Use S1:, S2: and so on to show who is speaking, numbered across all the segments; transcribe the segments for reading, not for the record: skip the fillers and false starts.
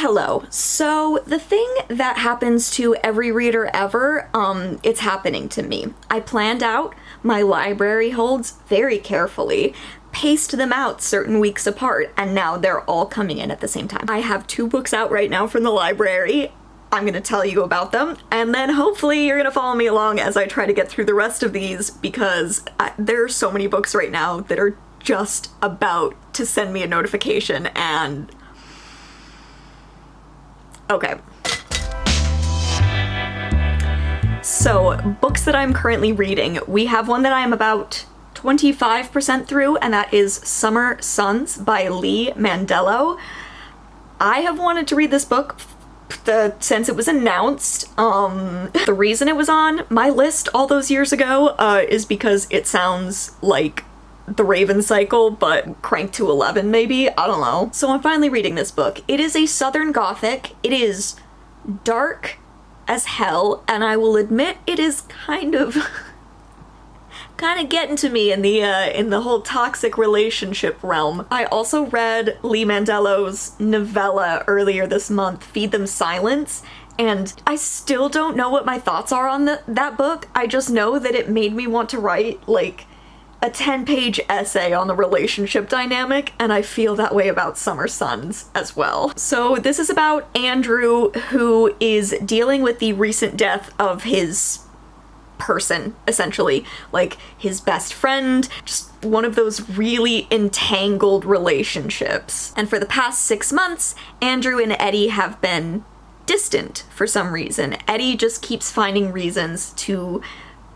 S1: Hello. So the thing that happens to every reader ever, it's happening to me. I planned out my library holds very carefully, paced them out certain weeks apart, and now they're all coming in at the same time. I have 2 books out right now from the library. I'm gonna tell you about them, and then hopefully you're gonna follow me along as I try to get through the rest of these, because there are so many books right now that are just about to send me a notification, and okay. So, books that I'm currently reading. We have one that I'm about 25% through, and that is Summer Suns by Lee Mandello. I have wanted to read this book since it was announced. The reason it was on my list all those years ago is because it sounds like The Raven Cycle, but cranked to 11 maybe? I don't know. So I'm finally reading this book. It is a Southern Gothic. It is dark as hell, and I will admit it is kind of getting to me in the whole toxic relationship realm. I also read Lee Mandello's novella earlier this month, Feed Them Silence, and I still don't know what my thoughts are on that book. I just know that it made me want to write, like, a 10-page essay on the relationship dynamic, and I feel that way about Summer Suns as well. So this is about Andrew, who is dealing with the recent death of his person, essentially. Like, his best friend, just one of those really entangled relationships. And for the past 6 months, Andrew and Eddie have been distant for some reason. Eddie just keeps finding reasons to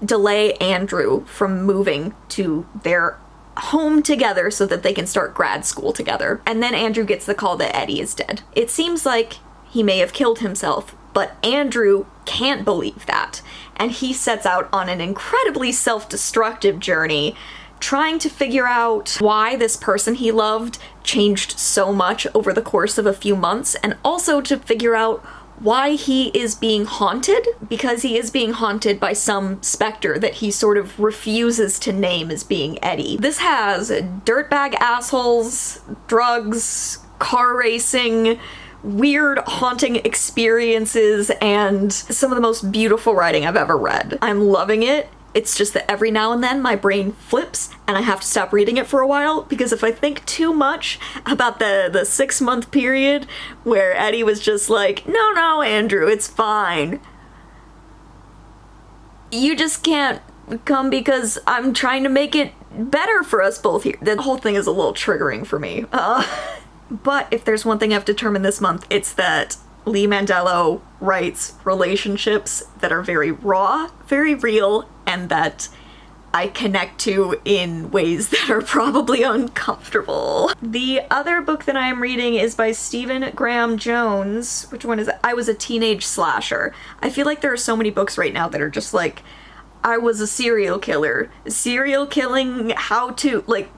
S1: delay Andrew from moving to their home together so that they can start grad school together. And then Andrew gets the call that Eddie is dead. It seems like he may have killed himself, but Andrew can't believe that. And he sets out on an incredibly self-destructive journey, trying to figure out why this person he loved changed so much over the course of a few months, and also to figure out why he is being haunted, because he is being haunted by some specter that he sort of refuses to name as being Eddie. This has dirtbag assholes, drugs, car racing, weird haunting experiences, and some of the most beautiful writing I've ever read. I'm loving it. It's just that every now and then my brain flips and I have to stop reading it for a while, because if I think too much about the 6-month period where Eddie was just like, no, Andrew, it's fine. You just can't come because I'm trying to make it better for us both here. The whole thing is a little triggering for me. But if there's one thing I've determined this month, it's that Lee Mandello writes relationships that are very raw, very real, and that I connect to in ways that are probably uncomfortable. The other book that I am reading is by Stephen Graham Jones. Which one is it? I Was a Teenage Slasher. I feel like there are so many books right now that are just like, I was a serial killer. Serial killing, how to, like,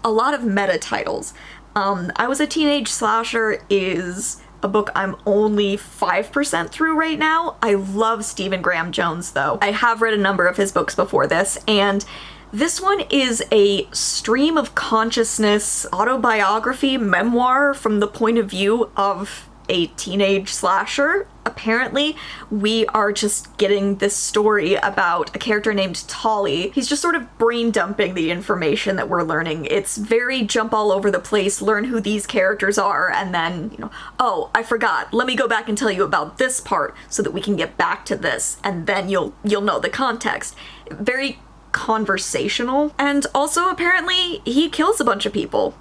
S1: a lot of meta titles. I Was a Teenage Slasher is a book I'm only 5% through right now. I love Stephen Graham Jones, though. I have read a number of his books before this, and this one is a stream of consciousness autobiography memoir from the point of view of a teenage slasher. Apparently, we are just getting this story about a character named Tolly. He's just sort of brain dumping the information that we're learning. It's very jump all over the place, learn who these characters are, and then, oh, I forgot. Let me go back and tell you about this part so that we can get back to this, and then you'll know the context. Very conversational. And also, apparently, he kills a bunch of people.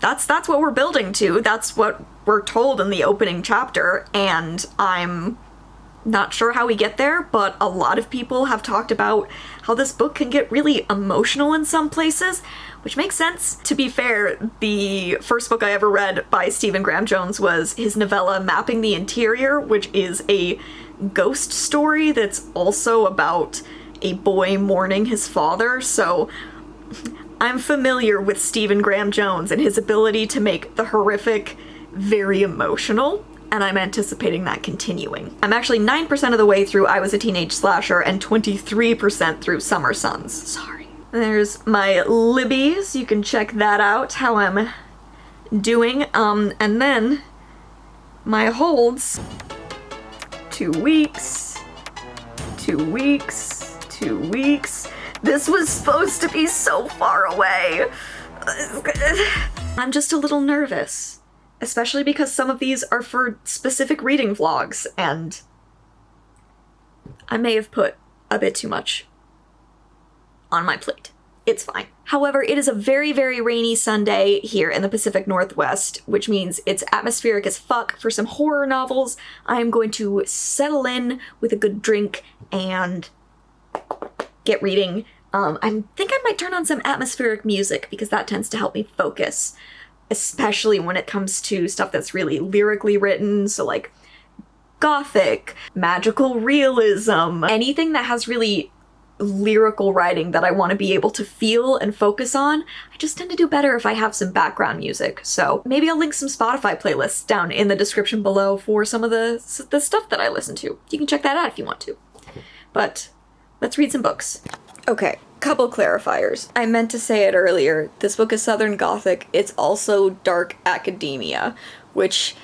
S1: That's what we're building to. That's what we're told in the opening chapter, and I'm not sure how we get there, but a lot of people have talked about how this book can get really emotional in some places, which makes sense. To be fair, the first book I ever read by Stephen Graham Jones was his novella Mapping the Interior, which is a ghost story that's also about a boy mourning his father, so I'm familiar with Stephen Graham Jones and his ability to make the horrific very emotional, and I'm anticipating that continuing. I'm actually 9% of the way through I Was a Teenage Slasher and 23% through Summer Suns. Sorry. There's my Libby's. You can check that out, how I'm doing. And then my holds. 2 weeks. 2 weeks. 2 weeks. This was supposed to be so far away. I'm just a little nervous, especially because some of these are for specific reading vlogs, and I may have put a bit too much on my plate. It's fine. However, it is a very, very rainy Sunday here in the Pacific Northwest, which means it's atmospheric as fuck for some horror novels. I am going to settle in with a good drink and get reading. I think I might turn on some atmospheric music because that tends to help me focus, especially when it comes to stuff that's really lyrically written, so like gothic, magical realism, anything that has really lyrical writing that I want to be able to feel and focus on. I just tend to do better if I have some background music, so maybe I'll link some Spotify playlists down in the description below for some of the stuff that I listen to. You can check that out if you want to. But let's read some books. Okay, couple clarifiers. I meant to say it earlier. This book is Southern Gothic. It's also dark academia, which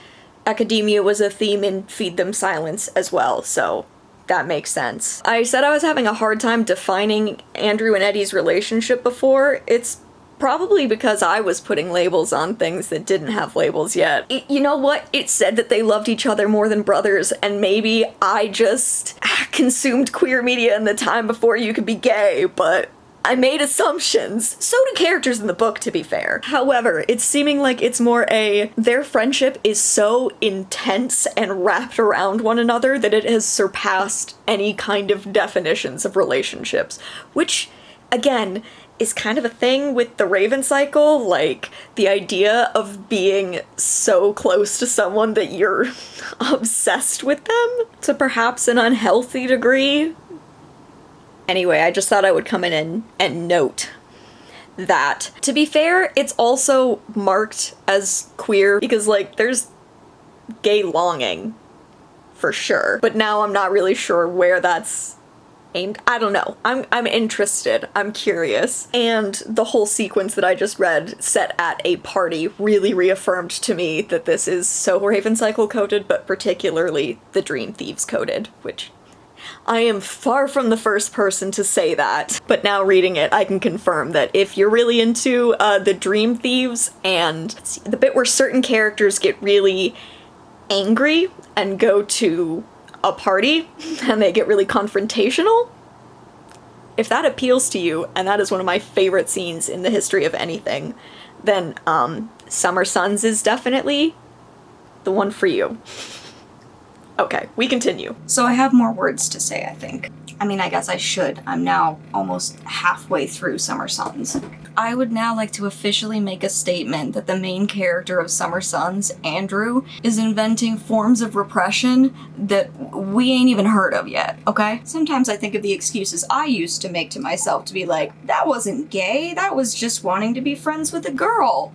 S1: academia was a theme in Feed Them Silence as well, so that makes sense. I said I was having a hard time defining Andrew and Eddie's relationship before. It's probably because I was putting labels on things that didn't have labels yet. You know what? It said that they loved each other more than brothers, and maybe I just consumed queer media in the time before you could be gay, but I made assumptions. So do characters in the book, to be fair. However, it's seeming like it's more their friendship is so intense and wrapped around one another that it has surpassed any kind of definitions of relationships, which, again, is kind of a thing with the Raven cycle, like the idea of being so close to someone that you're obsessed with them to perhaps an unhealthy degree. Anyway, I just thought I would come in and note that. To be fair, it's also marked as queer because, like, there's gay longing, for sure. But now I'm not really sure where that's aimed. I don't know. I'm interested. I'm curious. And the whole sequence that I just read set at a party really reaffirmed to me that this is so Raven Cycle coded, but particularly the Dream Thieves coded, which I am far from the first person to say that, but now reading it, I can confirm that if you're really into the Dream Thieves and the bit where certain characters get really angry and go to a party and they get really confrontational, if that appeals to you, and that is one of my favorite scenes in the history of anything, then Summer Suns is definitely the one for you. Okay, we continue.
S2: So I have more words to say, I think. I mean, I guess I should. I'm now almost halfway through Summer Suns. I would now like to officially make a statement that the main character of Summer Suns, Andrew, is inventing forms of repression that we ain't even heard of yet, okay? Sometimes I think of the excuses I used to make to myself to be like, that wasn't gay, that was just wanting to be friends with a girl.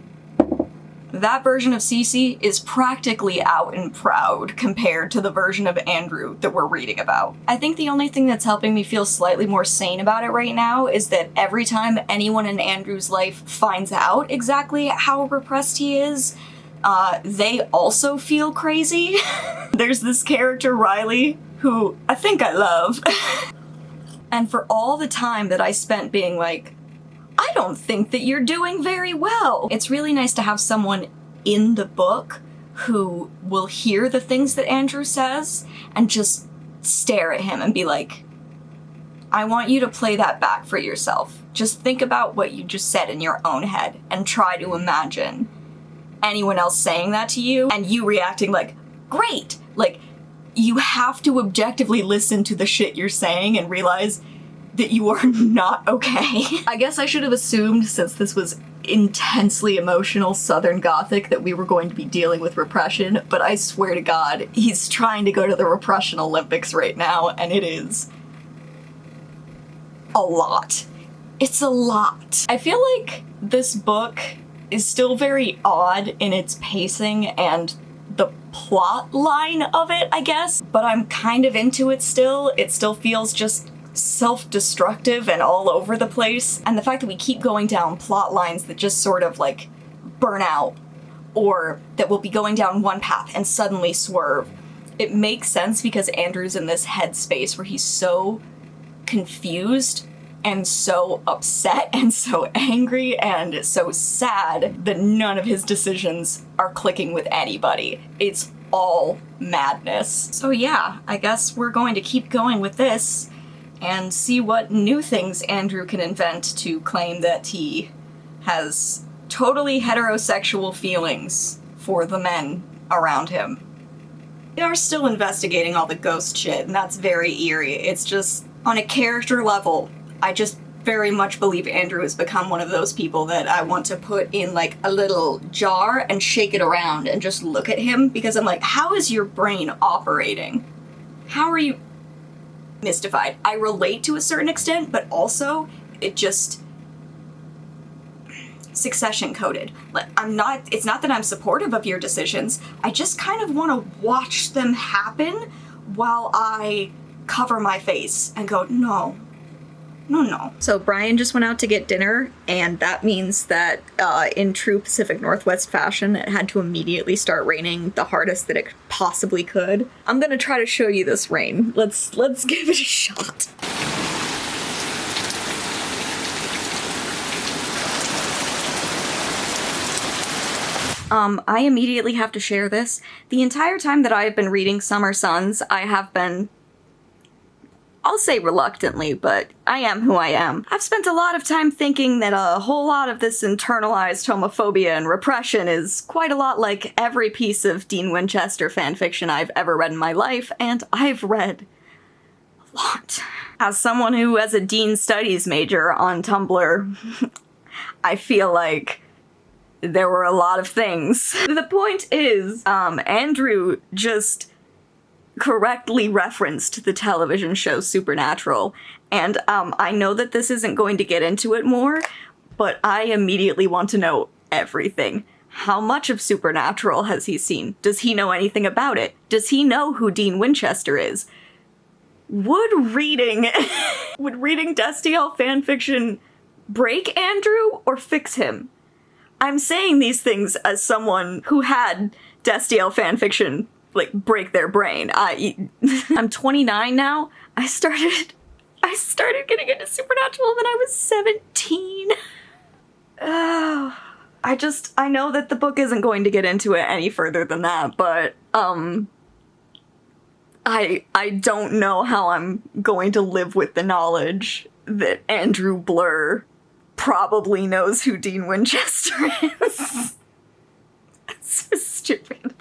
S2: That version of Cece is practically out and proud compared to the version of Andrew that we're reading about. I think the only thing that's helping me feel slightly more sane about it right now is that every time anyone in Andrew's life finds out exactly how repressed he is, they also feel crazy. There's this character, Riley, who I think I love. And for all the time that I spent being like, I don't think that you're doing very well. It's really nice to have someone in the book who will hear the things that Andrew says and just stare at him and be like, I want you to play that back for yourself. Just think about what you just said in your own head and try to imagine anyone else saying that to you and you reacting like, great! Like, you have to objectively listen to the shit you're saying and realize that you are not okay. I guess I should have assumed, since this was intensely emotional Southern Gothic, that we were going to be dealing with repression, but I swear to God, he's trying to go to the Repression Olympics right now, and it is a lot. It's a lot. I feel like this book is still very odd in its pacing and the plot line of it, I guess, but I'm kind of into it still. It still feels just self-destructive and all over the place, and the fact that we keep going down plot lines that just sort of like burn out or that will be going down one path and suddenly swerve. It makes sense because Andrew's in this headspace where he's so confused and so upset and so angry and so sad that none of his decisions are clicking with anybody. It's all madness. So yeah, I guess we're going to keep going with this and see what new things Andrew can invent to claim that he has totally heterosexual feelings for the men around him. We are still investigating all the ghost shit, and that's very eerie. It's just, on a character level, I just very much believe Andrew has become one of those people that I want to put in, like, a little jar and shake it around and just look at him, because I'm like, how is your brain operating? How are you mystified? I relate to a certain extent, but also, it just... Succession coded. Like, it's not that I'm supportive of your decisions, I just kind of want to watch them happen while I cover my face and go, no. So Brian just went out to get dinner, and that means that in true Pacific Northwest fashion, it had to immediately start raining the hardest that it possibly could. I'm gonna try to show you this rain. Let's give it a shot. I immediately have to share this. The entire time that I have been reading Summer Sons, I have been, I'll say reluctantly, but I am who I am. I've spent a lot of time thinking that a whole lot of this internalized homophobia and repression is quite a lot like every piece of Dean Winchester fanfiction I've ever read in my life, and I've read a lot. As someone who has a Dean Studies major on Tumblr, I feel like there were a lot of things. The point is, Andrew just correctly referenced the television show Supernatural, and I know that this isn't going to get into it more, but I immediately want to know everything. How much of Supernatural has he seen? Does he know anything about it? Does he know who Dean Winchester is? Would reading Destiel fanfiction break Andrew or fix him? I'm saying these things as someone who had Destiel fanfiction, like, break their brain. I'm 29 now. I started getting into Supernatural when I was 17. Oh, I know that the book isn't going to get into it any further than that, but, I don't know how I'm going to live with the knowledge that Andrew Blur probably knows who Dean Winchester is. It's so stupid.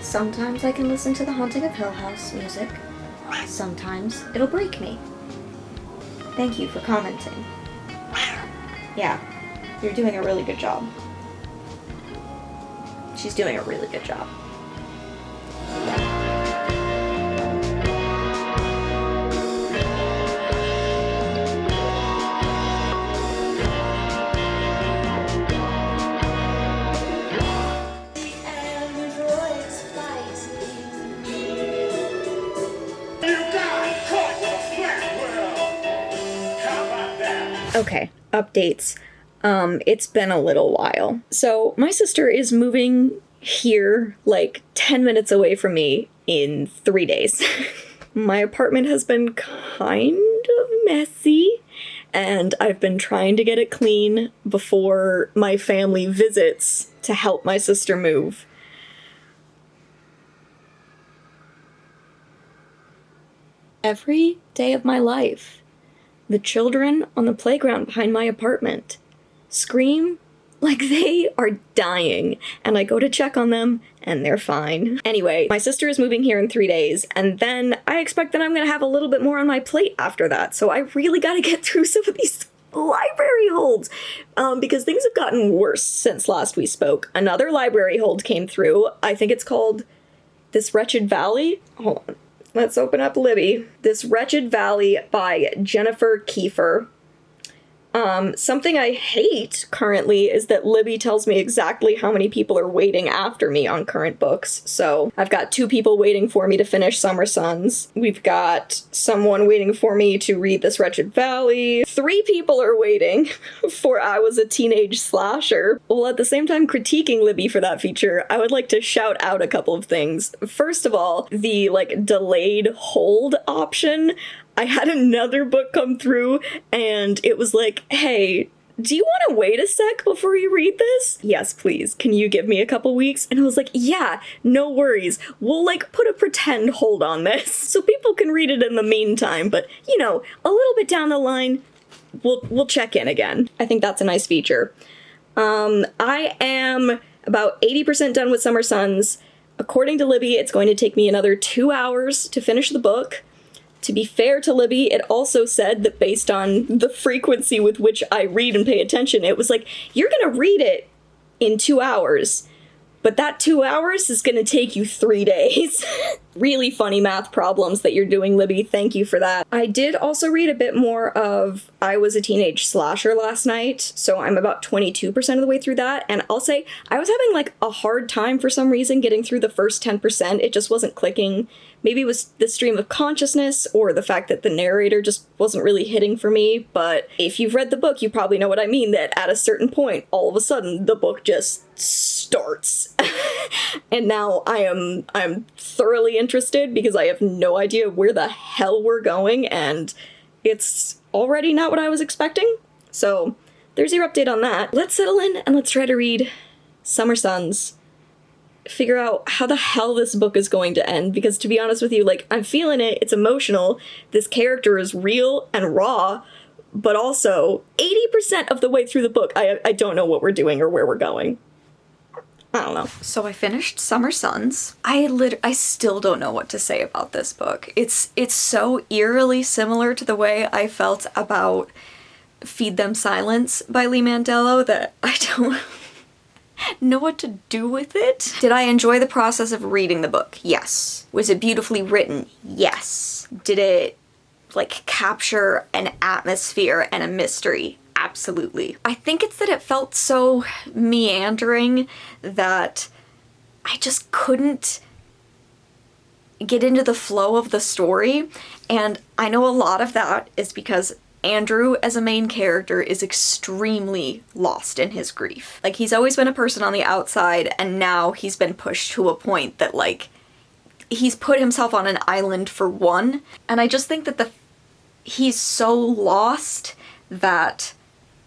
S2: Sometimes I can listen to the Haunting of Hill House music. Sometimes it'll break me. Thank you for commenting. Yeah, you're doing a really good job. She's doing a really good job. Okay, updates. It's been a little while. So, my sister is moving here, like, 10 minutes away from me in 3 days. My apartment has been kind of messy, and I've been trying to get it clean before my family visits to help my sister move. Every day of my life, the children on the playground behind my apartment scream like they are dying, and I go to check on them, and they're fine. Anyway, my sister is moving here in 3 days, and then I expect that I'm gonna have a little bit more on my plate after that, so I really gotta get through some of these
S1: library holds, because things have gotten worse since last we spoke. Another library hold came through. I think it's called This Wretched Valley. Hold on. Let's open up Libby. This Wretched Valley by Jennifer Kiefer. Something I hate currently is that Libby tells me exactly how many people are waiting after me on current books. So I've got 2 people waiting for me to finish Summer Sons. We've got someone waiting for me to read This Wretched Valley. 3 people are waiting for I Was a Teenage Slasher. While at the same time critiquing Libby for that feature, I would like to shout out a couple of things. First of all, the delayed hold option. I had another book come through, and it was like, hey, do you want to wait a sec before you read this? Yes, please. Can you give me a couple weeks? And I was like, yeah, no worries. We'll, put a pretend hold on this so people can read it in the meantime. But, a little bit down the line, we'll check in again. I think that's a nice feature. I am about 80% done with Summer Sons. According to Libby, it's going to take me another 2 hours to finish the book. To be fair to Libby, it also said that based on the frequency with which I read and pay attention, it was like, you're gonna read it in 2 hours, but that 2 hours is gonna take you 3 days. Really funny math problems that you're doing, Libby. Thank you for that. I did also read a bit more of I Was a Teenage Slasher last night, so I'm about 22% of the way through that, and I'll say I was having a hard time for some reason getting through the first 10%. It just wasn't clicking. Maybe it was the stream of consciousness or the fact that the narrator just wasn't really hitting for me, but if you've read the book, you probably know what I mean, that at a certain point, all of a sudden, the book just starts. And now I'm thoroughly interested because I have no idea where the hell we're going, and it's already not what I was expecting. So there's your update on that. Let's settle in and let's try to read Summer Sons. Figure out how the hell this book is going to end, because to be honest with you, I'm feeling it, it's emotional, this character is real and raw, but also 80% of the way through the book, I don't know what we're doing or where we're going. I don't know. So I finished Summer Sons. I still don't know what to say about this book. It's so eerily similar to the way I felt about Feed Them Silence by Lee Mandello that I don't know what to do with it. Did I enjoy the process of reading the book? Yes. Was it beautifully written? Yes. Did it capture an atmosphere and a mystery? Absolutely. I think it's that it felt so meandering that I just couldn't get into the flow of the story, and I know a lot of that is because Andrew, as a main character, is extremely lost in his grief. He's always been a person on the outside, and now he's been pushed to a point that, he's put himself on an island for one, and I just think that he's so lost that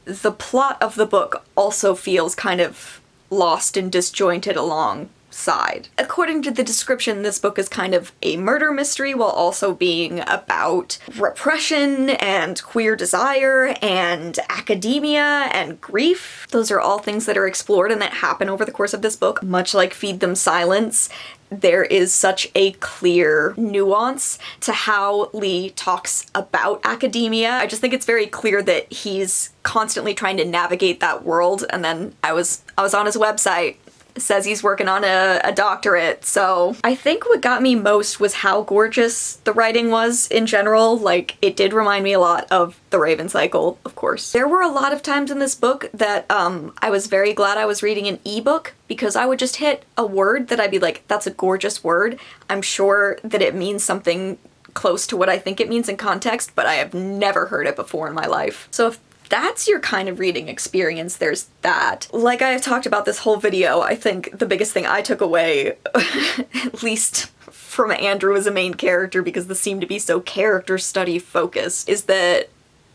S1: the plot of the book also feels kind of lost and disjointed alongside. According to the description, this book is kind of a murder mystery while also being about repression and queer desire and academia and grief. Those are all things that are explored and that happen over the course of this book. Much like Feed Them Silence, there is such a clear nuance to how Lee talks about academia. I just think it's very clear that he's constantly trying to navigate that world, and then I was on his website. Says he's working on a doctorate, so I think what got me most was how gorgeous the writing was in general. It did remind me a lot of The Raven Cycle, of course. There were a lot of times in this book that I was very glad I was reading an ebook, because I would just hit a word that I'd be like, that's a gorgeous word. I'm sure that it means something close to what I think it means in context, but I have never heard it before in my life. So if that's your kind of reading experience, there's that. Like I have talked about this whole video, I think the biggest thing I took away, at least from Andrew as a main character, because this seemed to be so character study focused, is that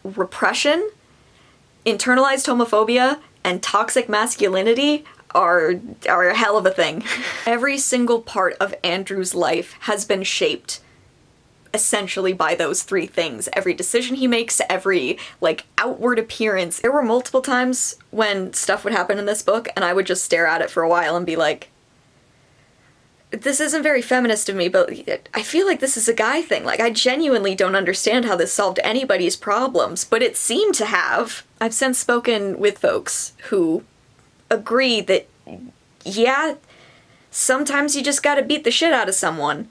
S1: repression, internalized homophobia, and toxic masculinity are a hell of a thing. Every single part of Andrew's life has been shaped essentially by those 3 things. Every decision he makes, every outward appearance. There were multiple times when stuff would happen in this book and I would just stare at it for a while and be like, this isn't very feminist of me, but I feel like this is a guy thing. Like, I genuinely don't understand how this solved anybody's problems, but it seemed to have. I've since spoken with folks who agree that, yeah, sometimes you just gotta beat the shit out of someone.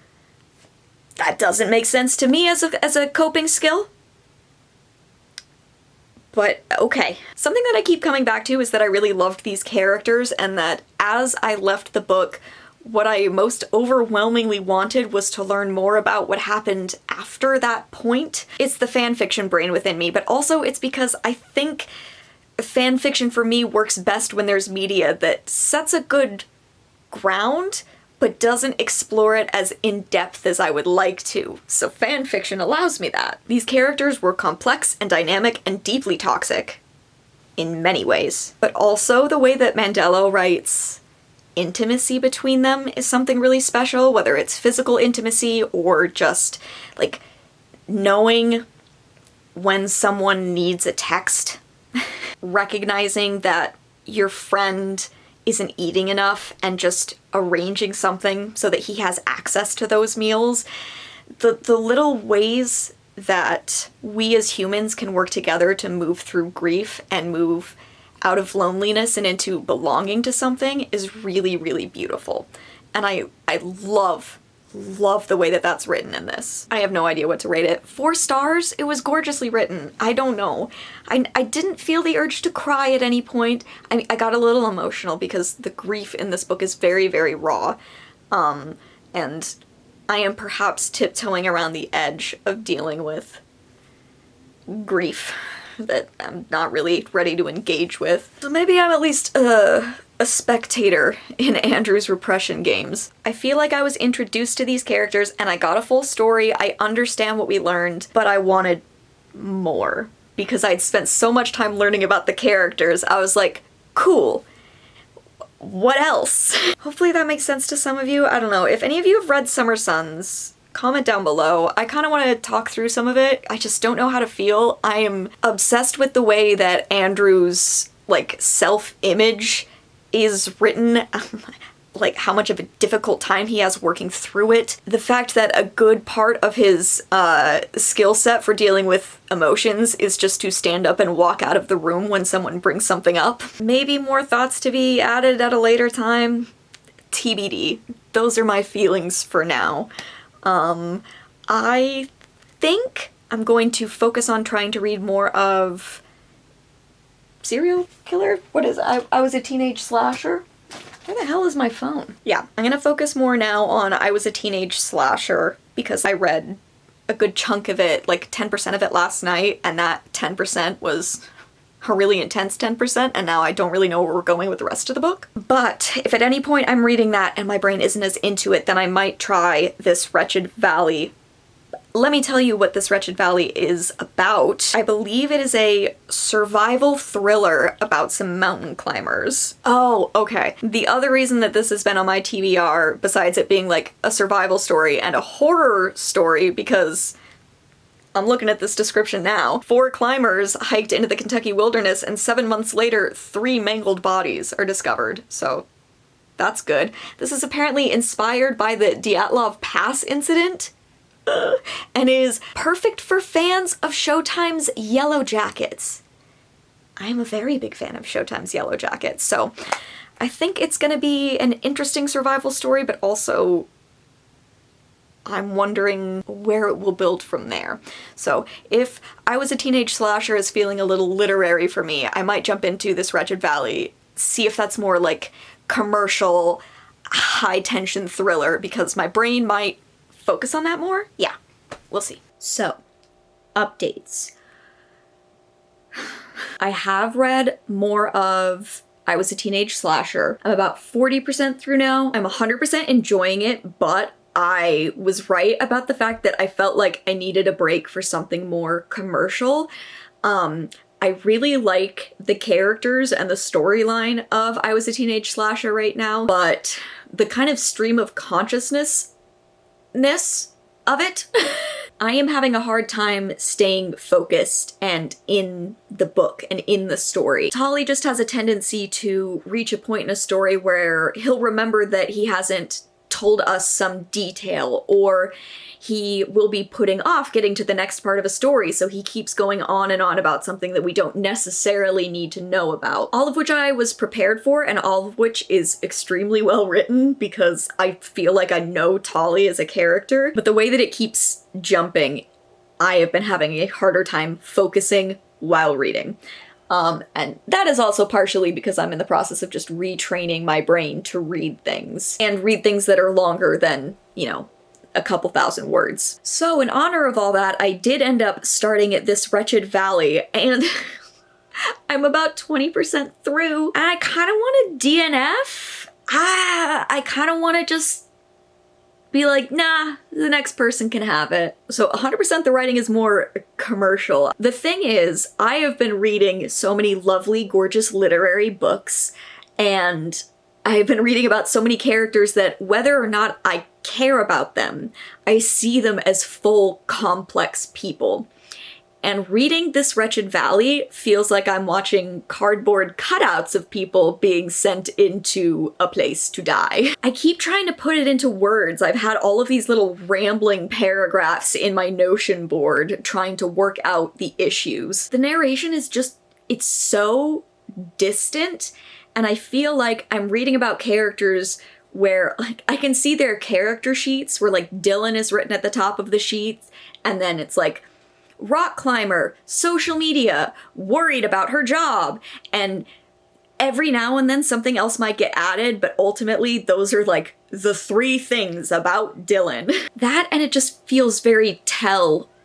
S1: That doesn't make sense to me as a coping skill. But, okay. Something that I keep coming back to is that I really loved these characters, and that as I left the book, what I most overwhelmingly wanted was to learn more about what happened after that point. It's the fanfiction brain within me, but also it's because I think fanfiction for me works best when there's media that sets a good ground, but doesn't explore it as in-depth as I would like to. So fanfiction allows me that. These characters were complex and dynamic and deeply toxic in many ways. But also the way that Mandello writes intimacy between them is something really special, whether it's physical intimacy or just, like, knowing when someone needs a text. Recognizing that your friend isn't eating enough and just arranging something so that he has access to those meals. The little ways that we as humans can work together to move through grief and move out of loneliness and into belonging to something is really, really beautiful. And I love the way that that's written in this. I have no idea what to rate it. 4 stars? It was gorgeously written. I don't know. I didn't feel the urge to cry at any point. I got a little emotional because the grief in this book is very, very raw. And I am perhaps tiptoeing around the edge of dealing with grief that I'm not really ready to engage with. So maybe I'm at least a spectator in Andrew's repression games. I feel like I was introduced to these characters and I got a full story. I understand what we learned, but I wanted more. Because I'd spent so much time learning about the characters, I was like, cool. What else? Hopefully that makes sense to some of you. I don't know. If any of you have read Summer Sons, comment down below. I kind of want to talk through some of it. I just don't know how to feel. I am obsessed with the way that Andrew's, like, self-image is written, like how much of a difficult time he has working through it. The fact that a good part of his skill set for dealing with emotions is just to stand up and walk out of the room when someone brings something up. Maybe more thoughts to be added at a later time. TBD. Those are my feelings for now. I think I'm going to focus on trying to read more of Serial Killer? What is it? I Was a Teenage Slasher? Where the hell is my phone? Yeah, I'm gonna focus more now on I Was a Teenage Slasher because I read a good chunk of it, like 10% of it last night, and that 10% was a really intense 10%, and now I don't really know where we're going with the rest of the book. But if at any point I'm reading that and my brain isn't as into it, then I might try this Wretched Valley. Let me tell you what this Wretched Valley is about. I believe it is a survival thriller about some mountain climbers. Oh, okay. The other reason that this has been on my TBR, besides it being like a survival story and a horror story, because I'm looking at this description now. 4 climbers hiked into the Kentucky wilderness and 7 months later, 3 mangled bodies are discovered. So that's good. This is apparently inspired by the Dyatlov Pass incident. And is perfect for fans of Showtime's Yellow Jackets. I'm a very big fan of Showtime's Yellow Jackets, so I think it's gonna be an interesting survival story, but also I'm wondering where it will build from there. So if I Was a Teenage Slasher is feeling a little literary for me, I might jump into this Wretched Valley, see if that's more like commercial, high-tension thriller, because my brain might focus on that more? Yeah, we'll see. So, updates. I have read more of I Was a Teenage Slasher. I'm about 40% through now. I'm 100% enjoying it, but I was right about the fact that I felt like I needed a break for something more commercial. I really like the characters and the storyline of I Was a Teenage Slasher right now, but the kind of stream of consciousness of it, I am having a hard time staying focused and in the book and in the story. Tolly just has a tendency to reach a point in a story where he'll remember that he hasn't told us some detail, or he will be putting off getting to the next part of a story, so he keeps going on and on about something that we don't necessarily need to know about. All of which I was prepared for, and all of which is extremely well written, because I feel like I know Tolly as a character, but the way that it keeps jumping, I have been having a harder time focusing while reading. And that is also partially because I'm in the process of just retraining my brain to read things, and read things that are longer than, you know, a couple thousand words. So in honor of all that, I did end up starting at this Wretched Valley, and I'm about 20% through, and I kind of want to DNF. I kind of want to just be like, nah, the next person can have it. So 100% the writing is more commercial. The thing is, I have been reading so many lovely, gorgeous literary books, and I've been reading about so many characters that whether or not I care about them, I see them as full, complex people. And reading this Wretched Valley feels like I'm watching cardboard cutouts of people being sent into a place to die. I keep trying to put it into words. I've had all of these little rambling paragraphs in my Notion board trying to work out the issues. The narration is just, it's so distant, and I feel like I'm reading about characters where, like, I can see their character sheets where, like, Dylan is written at the top of the sheets, and then it's like, rock climber, social media, worried about her job, and every now and then something else might get added, but ultimately those are like the three things about Dylan. That, and it just feels very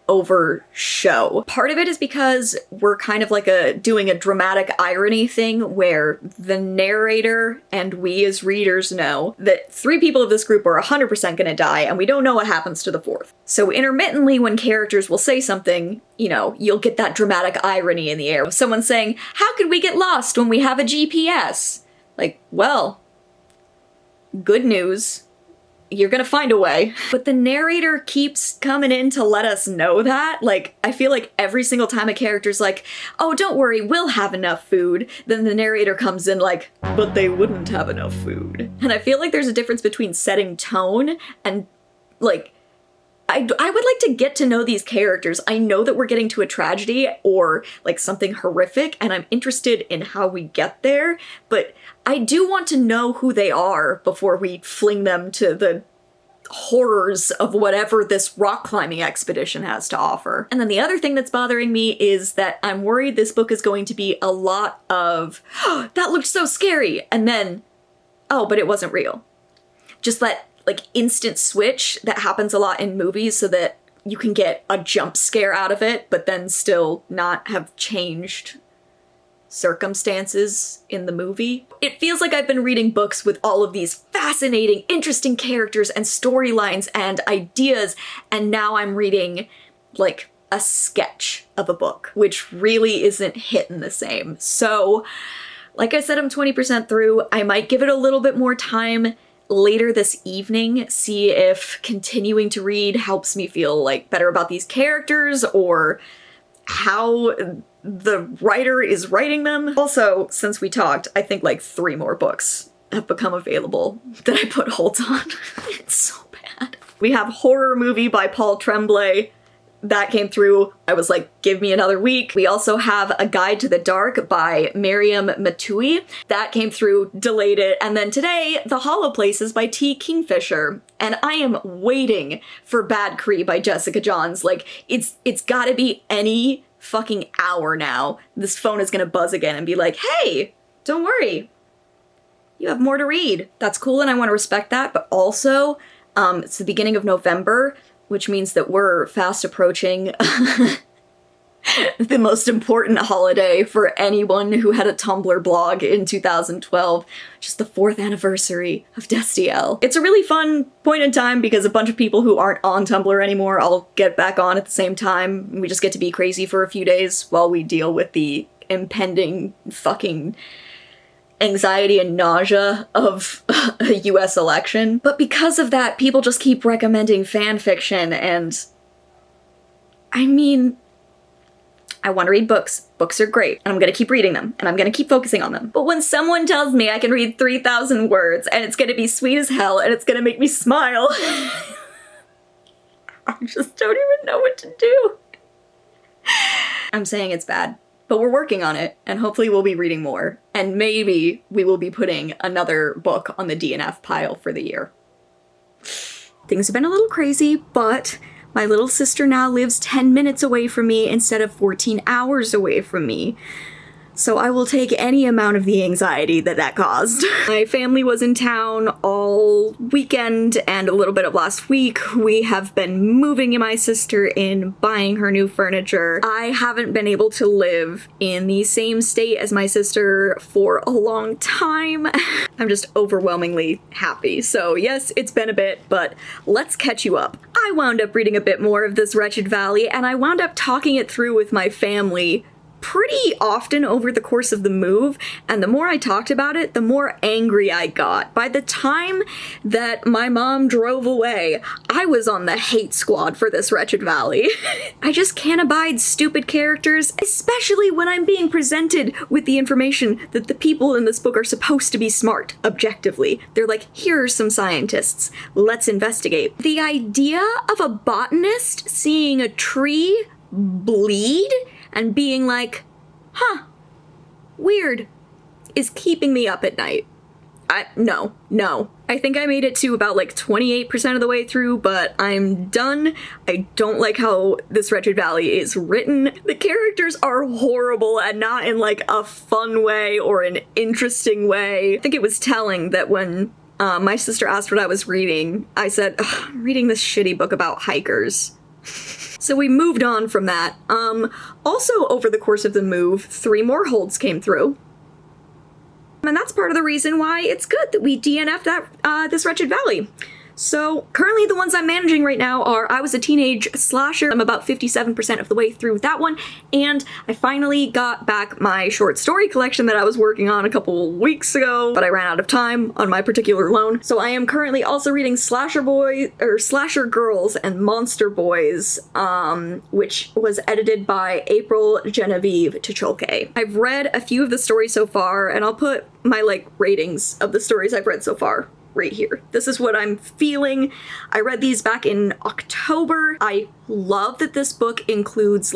S1: over show. Part of it is because we're kind of like doing a dramatic irony thing where the narrator and we as readers know that 3 people of this group are 100% gonna die, and we don't know what happens to the 4th. So intermittently, when characters will say something, you know, you'll get that dramatic irony in the air. Someone saying, how could we get lost when we have a GPS? Like, well, good news. You're gonna find a way. But the narrator keeps coming in to let us know that. Like, I feel like every single time a character's like, oh, don't worry, we'll have enough food, then the narrator comes in like, but they wouldn't have enough food. And I feel like there's a difference between setting tone and, like, I would like to get to know these characters. I know that we're getting to a tragedy or like something horrific, and I'm interested in how we get there, but I do want to know who they are before we fling them to the horrors of whatever this rock climbing expedition has to offer. And then the other thing that's bothering me is that I'm worried this book is going to be a lot of, oh, that looked so scary, and then, oh, but it wasn't real. Just that like instant switch that happens a lot in movies so that you can get a jump scare out of it, but then still not have changed circumstances in the movie. It feels like I've been reading books with all of these fascinating, interesting characters and storylines and ideas, and now I'm reading like a sketch of a book, which really isn't hitting the same. So, like I said, I'm 20% through. I might give it a little bit more time later this evening, see if continuing to read helps me feel like better about these characters or how the writer is writing them. Also, since we talked, I think like 3 more books have become available that I put holds on. It's so bad. We have Horror Movie by Paul Tremblay. That came through. I was like, give me another week. We also have A Guide to the Dark by Miriam Matui. That came through, delayed it. And then today, The Hollow Places by T. Kingfisher. And I am waiting for Bad Cree by Jessica Johns. Like, it's gotta be any fucking hour now. This phone is gonna buzz again and be like, hey, don't worry. You have more to read. That's cool and I want to respect that. But also, it's the beginning of November, which means that we're fast approaching the most important holiday for anyone who had a Tumblr blog in 2012, just the 4th anniversary of Destiel. It's a really fun point in time because a bunch of people who aren't on Tumblr anymore all get back on at the same time. We just get to be crazy for a few days while we deal with the impending fucking anxiety and nausea of a US election. But because of that, people just keep recommending fan fiction, and I mean, I want to read books. Books are great, and I'm going to keep reading them, and I'm going to keep focusing on them. But when someone tells me I can read 3,000 words, and it's going to be sweet as hell, and it's going to make me smile, I just don't even know what to do. I'm saying it's bad, but we're working on it, and hopefully we'll be reading more, and maybe we will be putting another book on the DNF pile for the year. Things have been a little crazy, but my little sister now lives 10 minutes away from me instead of 14 hours away from me. So I will take any amount of the anxiety that caused. My family was in town all weekend and a little bit of last week. We have been moving my sister in, buying her new furniture. I haven't been able to live in the same state as my sister for a long time. I'm just overwhelmingly happy. So yes, it's been a bit, but let's catch you up. I wound up reading a bit more of this Wretched Valley, and I wound up talking it through with my family pretty often over the course of the move, and the more I talked about it, the more angry I got. By the time that my mom drove away, I was on the hate squad for this Wretched Valley. I just can't abide stupid characters, especially when I'm being presented with the information that the people in this book are supposed to be smart, objectively. They're like, here are some scientists, let's investigate. The idea of a botanist seeing a tree bleed and being like, huh, weird, is keeping me up at night. No. I think I made it to about like 28% of the way through, but I'm done. I don't like how this Wretched Valley is written. The characters are horrible and not in like a fun way or an interesting way. I think it was telling that when my sister asked what I was reading, I said, I'm reading this shitty book about hikers. So we moved on from that. Also, over the course of the move, 3 more holds came through. And that's part of the reason why it's good that we DNF'd this Wretched Valley. So currently the ones I'm managing right now are I Was a Teenage Slasher. I'm about 57% of the way through that one, and I finally got back my short story collection that I was working on a couple weeks ago, but I ran out of time on my particular loan. So I am currently also reading Slasher Girls and Monster Boys, which was edited by April Genevieve Tucholke. I've read a few of the stories so far, and I'll put my ratings of the stories I've read so far right here. This is what I'm feeling. I read these back in October. I love that this book includes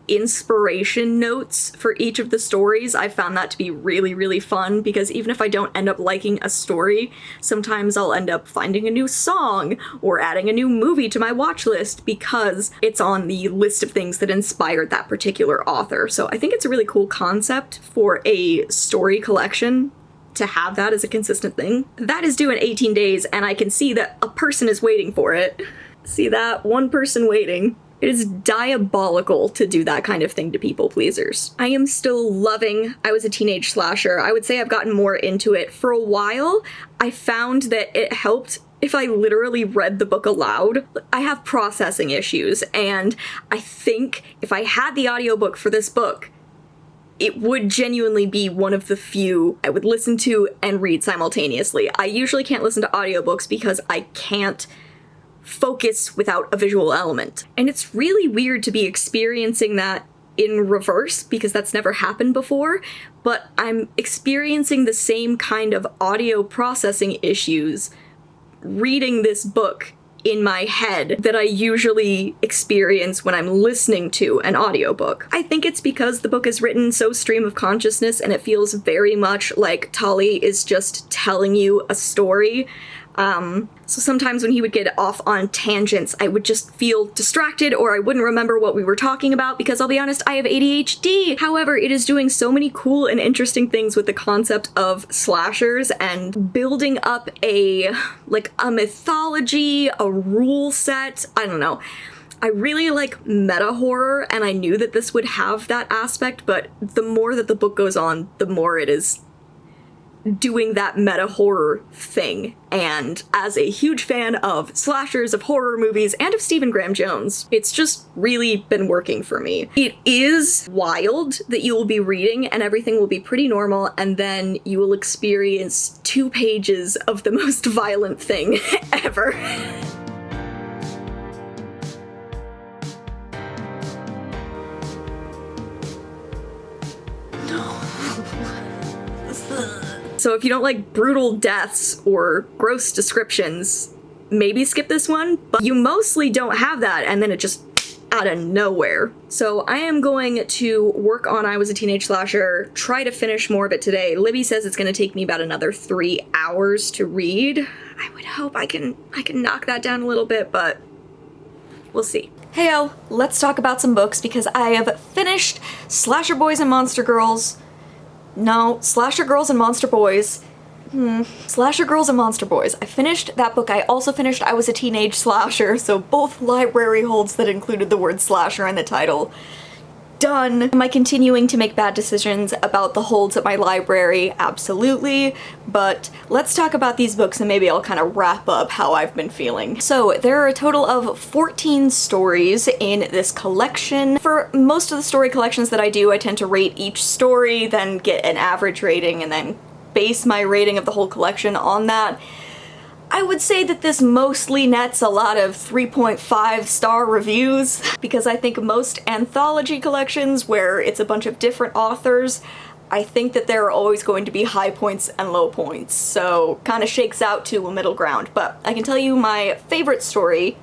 S1: inspiration notes for each of the stories. I found that to be really, really fun because even if I don't end up liking a story, sometimes I'll end up finding a new song or adding a new movie to my watch list because it's on the list of things that inspired that particular author. So I think it's a really cool concept for a story collection to have that as a consistent thing. That is due in 18 days, and I can see that a person is waiting for it. See that? One person waiting. It is diabolical to do that kind of thing to people pleasers. I am still loving I Was a Teenage Slasher. I would say I've gotten more into it. For a while, I found that it helped if I literally read the book aloud. I have processing issues, and I think if I had the audiobook for this book, it would genuinely be one of the few I would listen to and read simultaneously. I usually can't listen to audiobooks because I can't focus without a visual element. And it's really weird to be experiencing that in reverse because that's never happened before, but I'm experiencing the same kind of audio processing issues reading this book in my head that I usually experience when I'm listening to an audiobook. I think it's because the book is written so stream of consciousness and it feels very much like Tolly is just telling you a story. So sometimes when he would get off on tangents, I would just feel distracted or I wouldn't remember what we were talking about because I'll be honest, I have ADHD. However, it is doing so many cool and interesting things with the concept of slashers and building up a mythology, a rule set. I don't know. I really like meta horror, and I knew that this would have that aspect, but the more that the book goes on, the more it is doing that meta horror thing. And as a huge fan of slashers, of horror movies, and of Stephen Graham Jones, it's just really been working for me. It is wild that you will be reading and everything will be pretty normal, and then you will experience 2 pages of the most violent thing ever. So if you don't like brutal deaths or gross descriptions, maybe skip this one, but you mostly don't have that, and then it just out of nowhere. So I am going to work on I Was a Teenage Slasher, try to finish more of it today. Libby says it's going to take me about another 3 hours to read. I would hope I can knock that down a little bit, but we'll see. Heyo, let's talk about some books because I have finished Slasher Boys and Monster Girls. No, Slasher Girls and Monster Boys. Slasher Girls and Monster Boys. I finished that book. I also finished I Was a Teenage Slasher, so both library holds that included the word slasher in the title. Done. Am I continuing to make bad decisions about the holds at my library? Absolutely. But let's talk about these books and maybe I'll kind of wrap up how I've been feeling. So there are a total of 14 stories in this collection. For most of the story collections that I do, I tend to rate each story, then get an average rating, and then base my rating of the whole collection on that. I would say that this mostly nets a lot of 3.5 star reviews because I think most anthology collections where it's a bunch of different authors, I think that there are always going to be high points and low points, so kind of shakes out to a middle ground. But I can tell you my favorite stories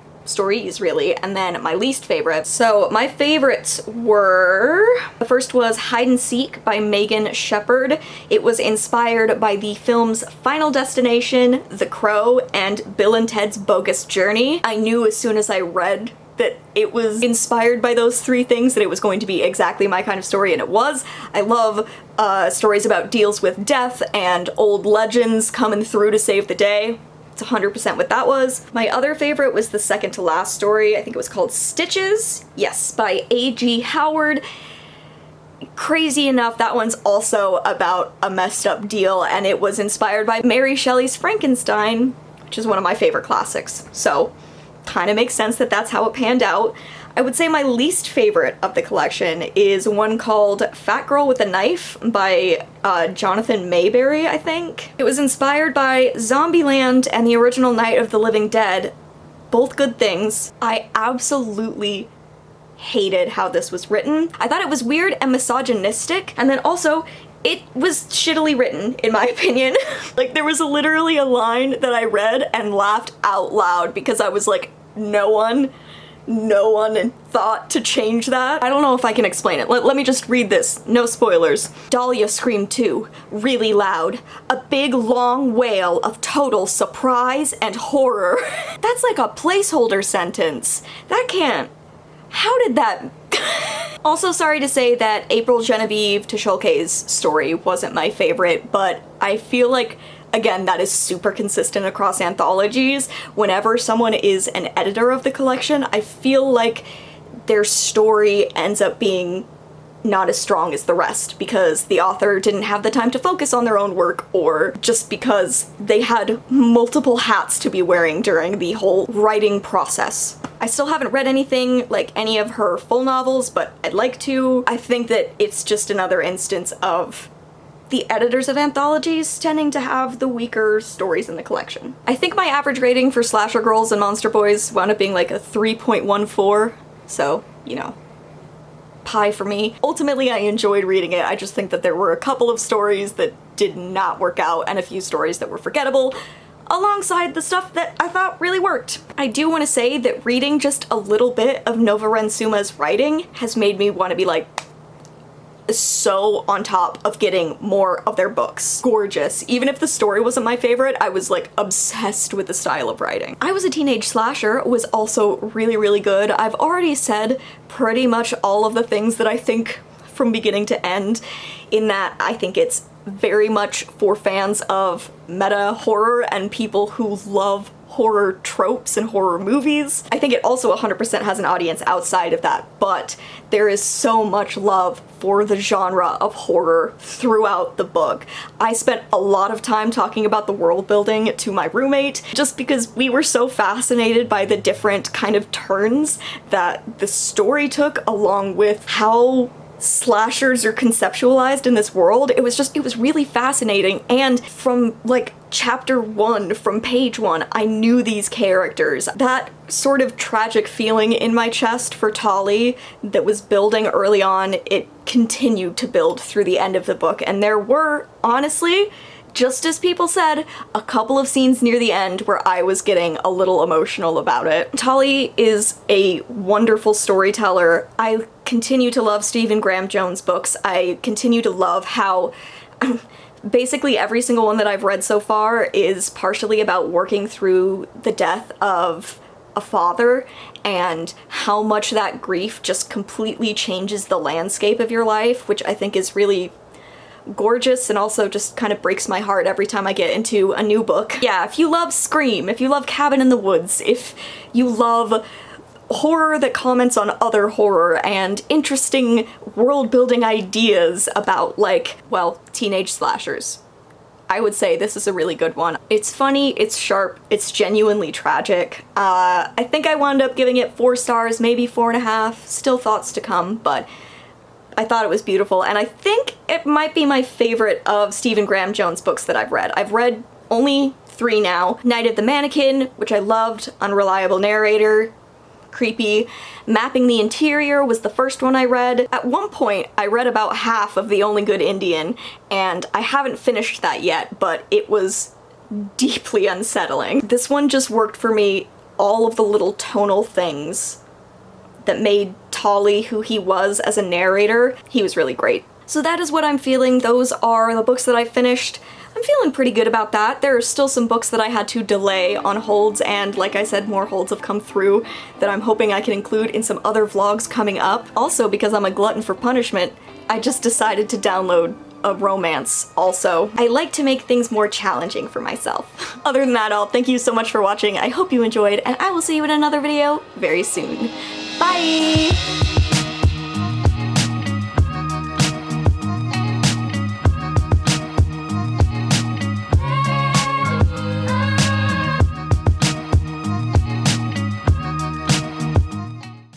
S1: really, and then my least favorite. So my favorites were, the first was Hide and Seek by Megan Shepherd. It was inspired by the films Final Destination, The Crow, and Bill and Ted's Bogus Journey. I knew as soon as I read that it was inspired by those 3 things that it was going to be exactly my kind of story, and it was. I love stories about deals with death and old legends coming through to save the day. It's 100% what that was. My other favorite was the second to last story. I think it was called Stitches. Yes, by A.G. Howard. Crazy enough, that one's also about a messed up deal, and it was inspired by Mary Shelley's Frankenstein, which is one of my favorite classics. So, kind of makes sense that that's how it panned out. I would say my least favorite of the collection is one called Fat Girl with a Knife by Jonathan Mayberry, I think. It was inspired by Zombieland and the original Night of the Living Dead, both good things. I absolutely hated how this was written. I thought it was weird and misogynistic, and then also it was shittily written, in my opinion. Like, there was literally a line that I read and laughed out loud because I was like, no one thought to change that. I don't know if I can explain it. Let me just read this. No spoilers. Dahlia screamed too, really loud. A big long wail of total surprise and horror. That's like a placeholder sentence. That can't... How did that... Also, sorry to say that April Genevieve Tisholke's story wasn't my favorite, but I feel like, again, that is super consistent across anthologies. Whenever someone is an editor of the collection, I feel like their story ends up being not as strong as the rest because the author didn't have the time to focus on their own work, or just because they had multiple hats to be wearing during the whole writing process. I still haven't read anything like any of her full novels, but I'd like to. I think that it's just another instance of the editors of anthologies tending to have the weaker stories in the collection. I think my average rating for Slasher Girls and Monster Boys wound up being like a 3.14, so, you know, pie for me. Ultimately, I enjoyed reading it. I just think that there were a couple of stories that did not work out and a few stories that were forgettable, alongside the stuff that I thought really worked. I do want to say that reading just a little bit of Nova Rensuma's writing has made me want to be like so on top of getting more of their books. Gorgeous. Even if the story wasn't my favorite, I was like obsessed with the style of writing. I Was a Teenage Slasher was also really, really good. I've already said pretty much all of the things that I think from beginning to end, in that I think it's very much for fans of meta horror and people who love horror tropes and horror movies. I think it also 100% has an audience outside of that, but there is so much love for the genre of horror throughout the book. I spent a lot of time talking about the world building to my roommate just because we were so fascinated by the different kind of turns that the story took, along with how slashers are conceptualized in this world. It was really fascinating, and from like chapter 1, from page 1, I knew these characters. That sort of tragic feeling in my chest for Tali that was building early on, it continued to build through the end of the book, and there were, honestly, just as people said, a couple of scenes near the end where I was getting a little emotional about it. Tolly is a wonderful storyteller. I continue to love Stephen Graham Jones books. I continue to love how basically every single one that I've read so far is partially about working through the death of a father and how much that grief just completely changes the landscape of your life, which I think is really gorgeous and also just kind of breaks my heart every time I get into a new book. Yeah, if you love Scream, if you love Cabin in the Woods, if you love horror that comments on other horror and interesting world-building ideas about, like, well, teenage slashers, I would say this is a really good one. It's funny, it's sharp, it's genuinely tragic. I think I wound up giving it 4 stars, maybe 4.5, still thoughts to come, but I thought it was beautiful, and I think it might be my favorite of Stephen Graham Jones books that I've read. I've read only 3 now. Night of the Mannequin, which I loved, unreliable narrator, creepy. Mapping the Interior was the first one I read. At one point, I read about half of The Only Good Indian, and I haven't finished that yet, but it was deeply unsettling. This one just worked for me, all of the little tonal things that made Tolly who he was as a narrator. He was really great. So that is what I'm feeling. Those are the books that I finished. I'm feeling pretty good about that. There are still some books that I had to delay on holds, and like I said, more holds have come through that I'm hoping I can include in some other vlogs coming up. Also, because I'm a glutton for punishment, I just decided to download a romance also. I like to make things more challenging for myself. Other than that, thank you so much for watching. I hope you enjoyed, and I will see you in another video very soon. Bye!